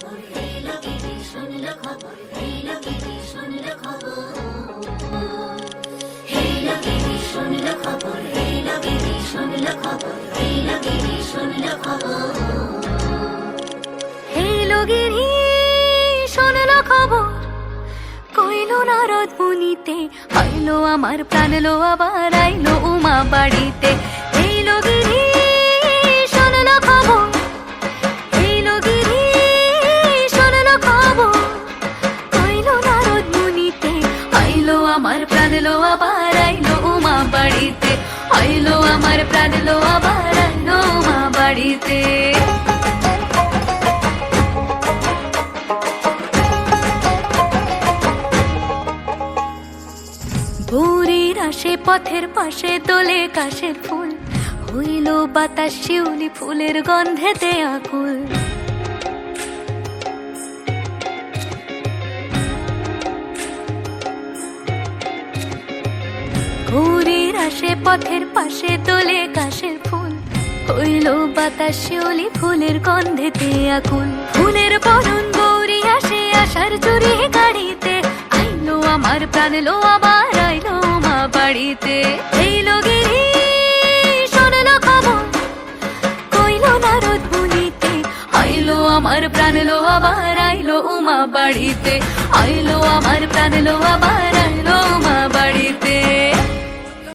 খবর, এলো গিরি শুনলো খবর, এলো গিরি শুনলো খবর, এলো গিরি শুনলো খবর, এলো গিরি শুনলো খবর, এলো গিরি শুনলো খবর, এলো গিরি শুনলো খবর, কইলো নারদ মুনিতে, আইলো আমার প্রাণ লো আবার আইলো উমা বাড়িতে। এলো গিরি শুনলো খবর, এলো গিরি শুনলো খবর, কইলো নারদ মুনিতে, আইলো আমার প্রাণ লো আবার আইলো উমা বাড়িতে, আইলো আমার প্রাণ লো আবার আইলো উমা বাড়িতে। ভোরের আসে পথের পাশে তোলে কাশের ফুল, হইল বাতাস শিউলি ফুলের গন্ধেতে আকুল। ভোরের আসে পথের পাশে তোলে কাশের ফুল, হইল বাতাস শিউলি ফুলের গন্ধেতে আকুল। ফুলের বরণ গৌরী আসে আশার চুরি গাড়িতে, আইলো আমার প্রাণ লো আবার আইলো মা বাড়িতে। এইলো গিরি শুনলো খবর, কইলো নারদ মুনিতে, আইলো আমার প্রাণ লো আবার আইলো উমা বাড়িতে, আইলো আমার প্রাণ লো আবার আইলো উমা বাড়িতে।